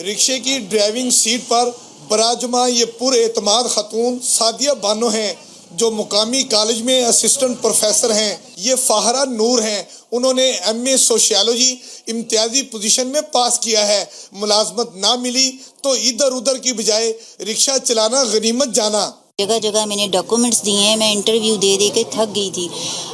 रिक्शे की driving seat पर बराजमा ये पुरएतमाद खातून सादिया बानो हैं, जो मुकामी कॉलेज में असिस्टेंट प्रोफेसर हैं। ये फाहरा नूर हैं, उन्होंने एमए सोशियोलॉजी इम्तियाजी पोजीशन में पास किया है। मुलाजमत ना मिली तो इधर उधर की बजाय रिक्शा चलाना गनीमत जाना। जगह जगह मैंने डॉक्यूमेंट्स दिए हैं, मैं इंटरव्यू दे दे के थक गई थी।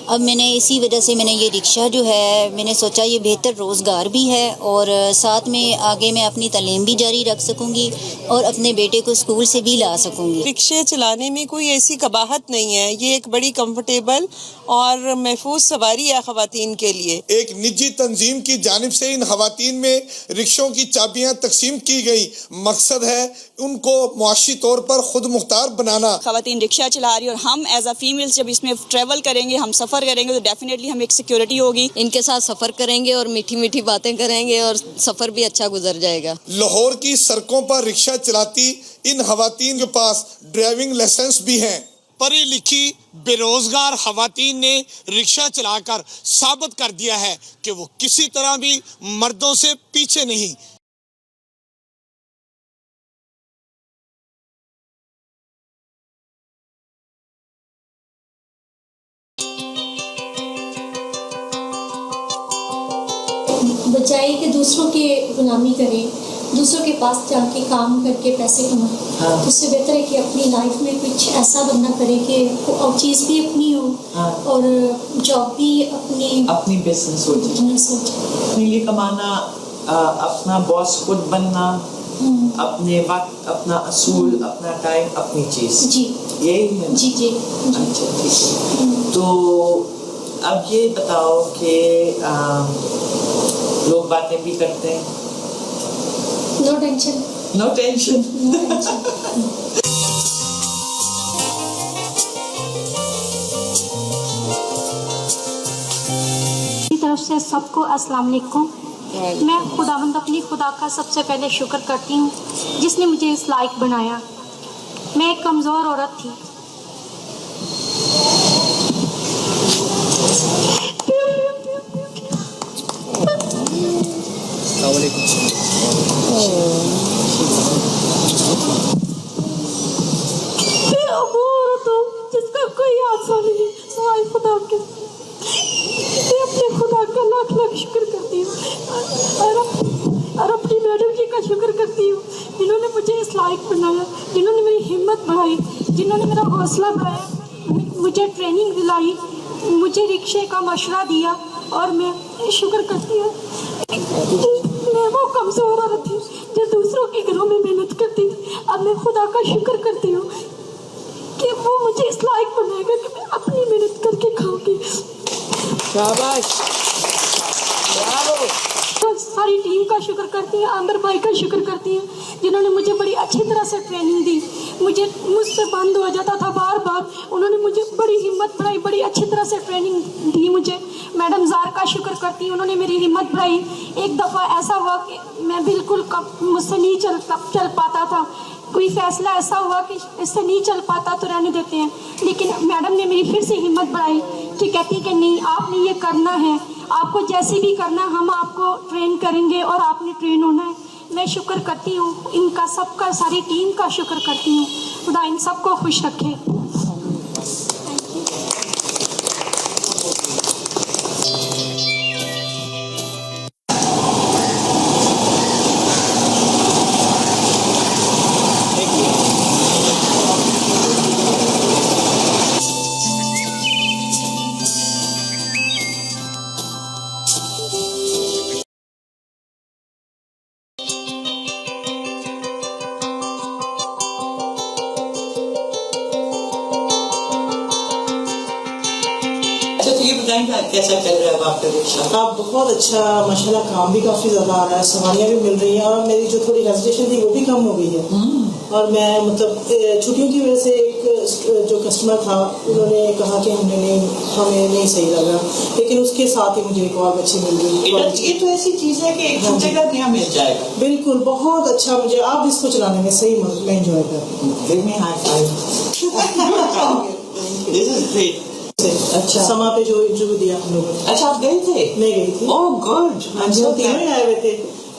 अब मैंने इसी वजह से मैंने ये रिक्शा जो है, मैंने सोचा ये बेहतर रोज़गार भी है और साथ में आगे मैं अपनी तालीम भी जारी रख सकूँगी और अपने बेटे को स्कूल से भी ला सकूँगी। रिक्शे चलाने में कोई ऐसी कबाहत नहीं है, ये एक बड़ी कंफर्टेबल और महफूज सवारी है ख़वातीन के लिए। एक निजी तंजीम की जानिब से इन ख़वातीन में रिक्शों की चाबियाँ तकसीम की गई। मकसद है उनको मुआशी तौर पर खुद मुख्तार बनाना। ख़वातीन रिक्शा चला रही और हम एज अ फीमेल्स जब इसमें ट्रेवल करेंगे, हम सफ़र करेंगे तो डेफिनेटली हमें एक सिक्योरिटी होगी। इनके साथ सफ़र करेंगे और मीठी मीठी बातें करेंगे और सफ़र भी अच्छा गुजर जाएगा। लाहौर की सड़कों पर रिक्शा चलाती इन ख़वातीन के पास ड्राइविंग लाइसेंस भी हैं। पढ़ी लिखी बेरोजगार ख़वातीन ने रिक्शा चलाकर साबित कर दिया है कि वो किसी तरह भी मर्दों से पीछे नहीं। बजाय कि दूसरों की गुलामी करें, दूसरों के पास जाके काम करके पैसे कमाएं, तो उससे बेहतर है कि अपनी लाइफ में कुछ ऐसा बनना करे कि और चीज़ भी अपनी हो और जॉब भी अपनी बिजनेस हो जाए। अपने लिए कमाना, अपना बॉस खुद बनना, अपने वक्त, अपना असूल, अपना टाइम, अपनी चीज़। जी यही है। जी जी अच्छा, ठीक है। तो अब ये बताओ कि लोग बातें भी करते हैं। No tension. No tension. तरफ से सबको अस्सलाम वालेकुम। मैं खुदावंद अपनी खुदा का सबसे पहले शुक्र करती हूँ जिसने मुझे इस लायक बनाया। मैं एक कमज़ोर औरत थी। जिसका कोई आशा नहीं सिवाय खुदा के। मैं अपने खुदा का लाख लाख शुक्र करती हूँ और अपनी मैडम जी का शुक्र करती हूँ जिन्होंने मुझे इस लायक बनाया, जिन्होंने मेरी हिम्मत बढ़ाई, जिन्होंने मेरा हौसला बढ़ाया, मुझे ट्रेनिंग दिलाई, मुझे रिक्शे का मशवरा दिया और मैं शुक्र करती हूँ। मैं वो कमज़ोर औरत थी जो दूसरों के घरों में मेहनत करती थी। अब मैं खुदा का शुक्र करती हूँ कि वो मुझे इस लायक बनाएगा कि मैं अपनी मेहनत करके खाऊंगी। शाबाश। सारी टीम का शुक्र करती हूँ, आमिर भाई का शुक्र करती हूँ जिन्होंने मुझे बड़ी अच्छी तरह से ट्रेनिंग दी। मुझसे बंद हो जाता था बार बार, उन्होंने मुझे बड़ी हिम्मत बढ़ाई, बड़ी अच्छी तरह से ट्रेनिंग दी मुझे। मैडम जार का शुक्र करती हूँ, उन्होंने मेरी हिम्मत बढ़ाई। एक दफ़ा ऐसा हुआ कि मैं बिल्कुल मुझसे नहीं चल पाता था, कोई फैसला ऐसा हुआ कि इससे नहीं चल पाता तो रहने देते हैं, लेकिन मैडम ने मेरी फिर से हिम्मत बढ़ाई कि कहती कि नहीं, आपने ये करना है, आपको जैसे भी करना हम आपको ट्रेन करेंगे और आपने ट्रेन होना है। मैं शुक्र करती हूँ इनका, सबका, सारी टीम का शुक्र करती हूँ। खुदा इन सबको खुश रखे। कैसा चल रहा है आपका रिक्शा? आप बहुत अच्छा माशाल्लाह, काम भी काफ़ी ज़्यादा आ रहा है, सवारियाँ भी मिल रही हैं और मेरी जो थोड़ी रेजिस्ट्रेशन थी वो भी कम हो गई है। और मैं मतलब छुट्टियों की वजह से एक जो कस्टमर था उन्होंने कहा कि हमें नहीं सही लगा, लेकिन उसके साथ ही मुझे एक और अच्छी मिल गई। ये तो ऐसी चीज़ है कि एक जगह नया मिल जाएगा। बिल्कुल, बहुत अच्छा। मुझे आप इसको चलाने में सही मैं एंजॉय करती हूँ। अच्छा, समा पे जो इंटरव्यू दिया हम लोगों ने। अच्छा, आप गए थे? मैं गई थी। Oh good. हाँ जी, तीनों आए हुए थे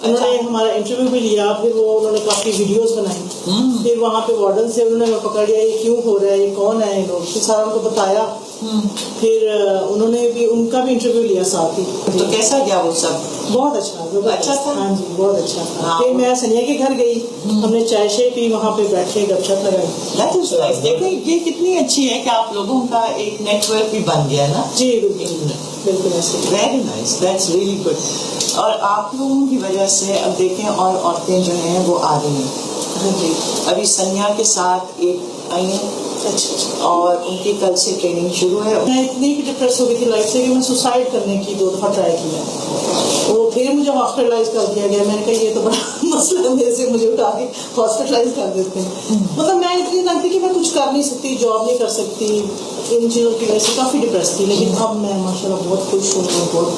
उन्होंने हमारा इंटरव्यू भी लिया, फिर वो उन्होंने काफ़ी वीडियोस बनाई, फिर वहाँ पे वार्डन से उन्होंने हमें पकड़ लिया, ये क्यों हो रहा है, ये कौन है ये लोग, फिर सारा उनको बताया। फिर उन्होंने भी उनका भी इंटरव्यू लिया साथ ही। तो कैसा गया वो सब? बहुत अच्छा, अच्छा था? हाँ जी, बहुत अच्छा था। हाँ। फिर मैं सनिया के घर गई, हमने चाय शाय पी, वहाँ पे बैठे गपशप लगाई। That is nice. देखिए ये कितनी अच्छी है कि आप लोगों का एक नेटवर्क भी बन गया ना। जी बिल्कुल ऐसे। Very nice, that's really good. और आप लोगों की वजह से अब देखें और औरतें जो हैं वो आ रही हैं। हाँ जी, अभी सनिया के साथ एक आई हैं अच्छा। और उनकी कल से ट्रेनिंग शुरू है। मैं इतनी डिप्रेस हो गई थी लाइफ से कि मैं सुसाइड करने की 2 दफ़ा ट्राई किया, वो फिर मुझे हॉस्पिटलाइज कर दिया गया। मैंने कहा ये तो बड़ा मसला है, मेरे से मुझे उठा के हॉस्पिटलाइज कर देते हैं। मतलब मैं इतनी लगती कि मैं कुछ कर नहीं सकती, जॉब नहीं कर सकती, इन चीज़ों की वजह से काफ़ी डिप्रेस थी। लेकिन अब मैं माशाल्लाह बहुत खुश हूँ, बहुत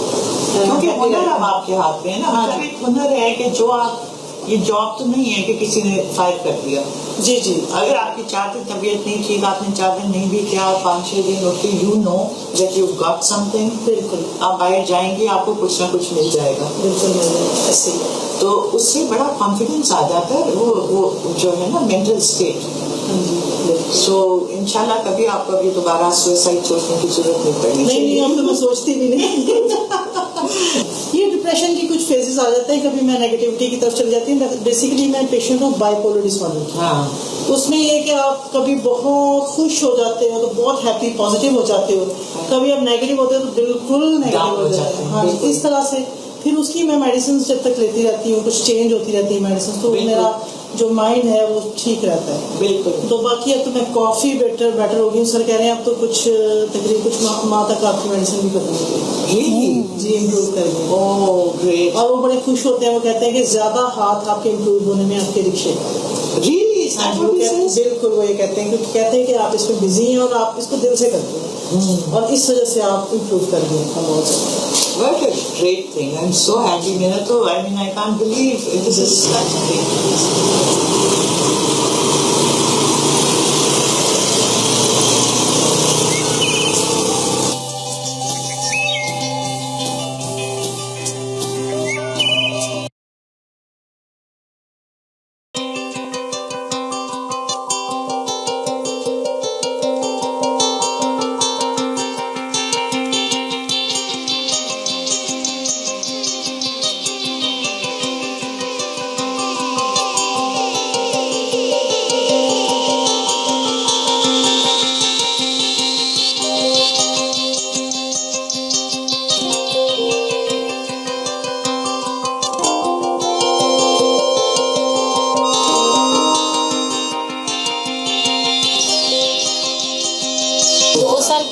क्योंकि हुनर अब आपके हाथ में है ना। मतलब एक हुनर है कि जो आप, ये जॉब तो नहीं है कि किसी ने फायर कर दिया। जी जी, अगर आपकी 4 दिन तबीयत नहीं ठीक, आपने 4 दिन नहीं भी किया, 5-6 दिन होते, you know that you got something. बिल्कुल, आप बाहर जाएंगे, आपको कुछ ना कुछ मिल जाएगा। बिल्कुल ऐसे ही। तो उससे बड़ा कॉन्फिडेंस आ जाता है, वो जो है ना मेंटल स्टेट। सो इंशाल्लाह कभी आपको अभी दोबारा सुसाइड सोचने की जरूरत नहीं पड़नी। नहीं, अब तो मैं सोचती भी नहीं। ये डिप्रेशन की कुछ फेजेस आ जाते हैं, कभी मैं नेगेटिविटी की तरफ चली जाती हूँ। बेसिकली मैं पेशेंट हूँ बाइपोलर डिसऑर्डर की। हाँ। उसमें ये कि आप कभी बहुत खुश हो जाते हो तो बहुत हैप्पी पॉजिटिव हो जाते हो, कभी आप नेगेटिव होते हो तो बिल्कुल नेगेटिव हो जाते हैं। हाँ, इस तरह से फिर उसकी मैं मेडिसिन जब तक लेती रहती हूँ, कुछ चेंज होती रहती है मेडिसिन, तो मेरा जो माइंड है वो ठीक रहता है। बिल्कुल। तो बाकी अब तो मैं काफ़ी बेटर हो गई। सर कह रहे हैं अब तो कुछ तकरीबन कुछ माह तक आपकी मेडिसिन भी खत्म हो गई। जी, इम्प्रूव कर गई। Oh great. और वो बड़े खुश होते हैं, वो कहते हैं कि ज़्यादा हाथ आपके इम्प्रूव होने में आपके रिक्शे। बिल्कुल, वो ये कहते हैं, क्योंकि कहते हैं कि आप इसमें बिजी हैं और आप इसको दिल से करते हैं, और इस वजह से आप इम्प्रूव कर गए हैं बहुत। What a great thing! I'm so happy. I can't believe this is such a great news.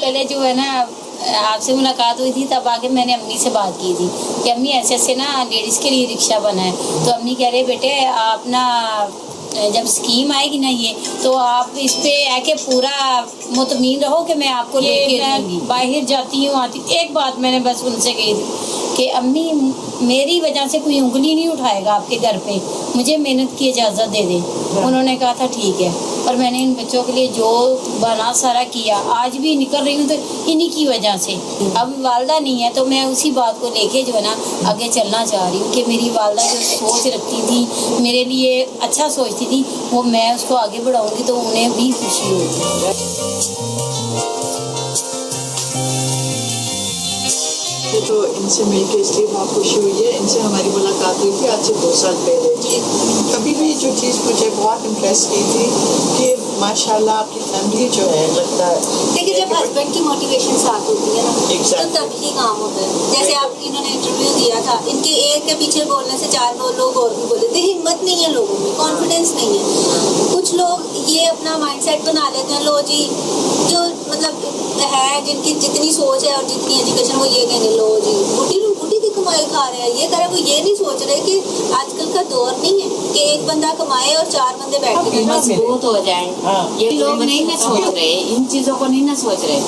पहले जो है ना आपसे मुलाकात हुई थी, तब आके मैंने अम्मी से बात की थी कि अम्मी ऐसे ऐसे ना लेडीज़ के लिए रिक्शा बना है। तो अम्मी कह रहे बेटे आप ना जब स्कीम आएगी ना ये, तो आप इस पे आके पूरा मुतमीन रहो कि मैं आपको लेके दूंगी। बाहर जाती हूँ आती, एक बात मैंने बस उनसे कही थी कि अम्मी मेरी वजह से कोई उंगली नहीं उठाएगा आपके घर पे, मुझे मेहनत की इजाज़त दे दे। उन्होंने कहा था ठीक है, और मैंने इन बच्चों के लिए जो बना सारा किया, आज भी निकल रही हूँ तो इन्हीं की वजह से। अब वालदा नहीं है तो मैं उसी बात को लेके जो है ना आगे चलना चाह रही हूँ कि मेरी वालदा जो सोच रखती थी मेरे लिए अच्छा सोचती थी, वो मैं उसको आगे बढ़ाऊँगी तो उन्हें भी खुशी होगी। तो इनसे मिलकर इसलिए बहुत खुशी हुई है। इनसे हमारी मुलाकात हुई थी आज से 2 साल पहले। कभी भी जो चीज़ मुझे बहुत इम्प्रेस की थी कि माशाल्लाह आपकी फैमिली जो है, लगता है देखिए जब हस्बैंड की मोटिवेशन साथ होती है ना तो तभी काम होता है। जैसे आप इन्होंने इंटरव्यू दिया था, इनके एक के पीछे बोलने से 4 लोग और भी बोले थे। हिम्मत नहीं है लोगों में, कॉन्फिडेंस नहीं है। कुछ लोग ये अपना माइंडसेट बना लेते हैं, लो जी जो मतलब है जिनकी जितनी सोच है और जितनी एजुकेशन, वो ये कहेंगे लो जी बुढ़ी की कमाई खा रहे हैं, ये करे। वो ये नहीं सोच रहे कि आजकल का दौर नहीं है कि एक बंदा कमाए और 4 बंदे बैठ के मजबूत हो जाए। ये लोग नहीं ना सोच रहे, इन चीजों को नहीं ना सोच रहे।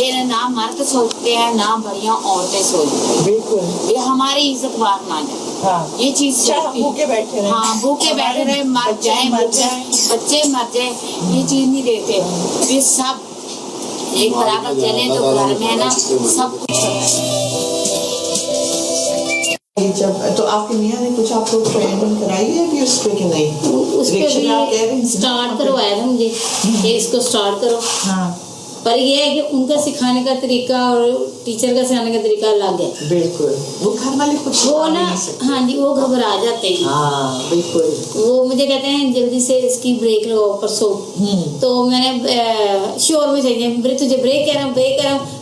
ये ना मर्द सोचते हैं ना बढ़िया औरतें सोचती हैं। बिल्कुल, ये हमारी इज्जत बात ना जाए। हाँ, ये चीज भूखे बैठे रहे। हाँ, भूखे बैठे रहे, मर जाए बच्चे मर जाए, ये चीज नहीं देते। ये सब एक बराबर चले तो घर में ना सब कुछ। जब तो आपके मियाँ ने कुछ आपको ट्रेनिंग कराई है कि उस पे कि नहीं? उस पे रिक्शा में आप कह रही भी थी ना स्टार्ट वहाँ पे? करवाया था मुझे कि इसको स्टार्ट करो, हाँ पर ये है कि उनका सिखाने का तरीका और टीचर का सिखाने का तरीका अलग है। बिल्कुल, वो घर वाले कुछ वो सिखा ना, नहीं सकते। हाँ जी, वो घबरा जाते हैं। हाँ बिल्कुल। वो मुझे कहते हैं जल्दी से इसकी ब्रेक लगाओ परसों, तो मैंने शोर में चाहिए ब्रेक, तुझे ब्रेक कह रहा हूँ,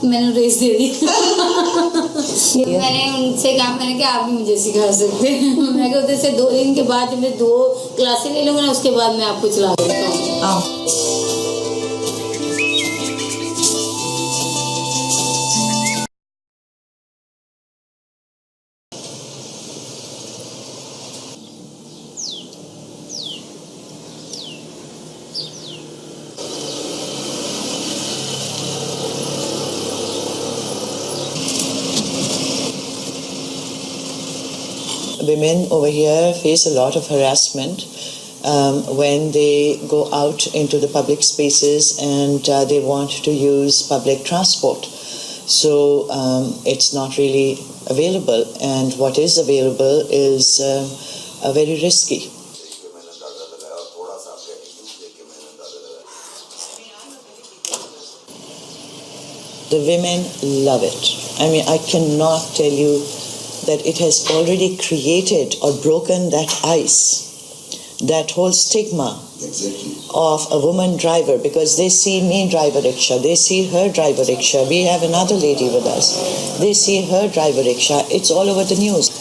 मैंने रेस दे दी। मैंने उनसे कहा, मैंने कहा आप भी मुझे सिखा सकते हैं। मैं कहा उधर से 2 दिन के बाद जब मैं 2 क्लासें ले लूँगा ना, उसके बाद मैं आपको चला देता हूँ। Women over here face a lot of harassment when they go out into the public spaces and they want to use public transport. So it's not really available, and what is available is very risky. The women love it. I mean, I cannot tell you that it has already created or broken that ice, that whole stigma of a woman driver, because they see me drive a rickshaw, they see her drive a rickshaw, we have another lady with us, they see her drive a rickshaw, it's all over the news.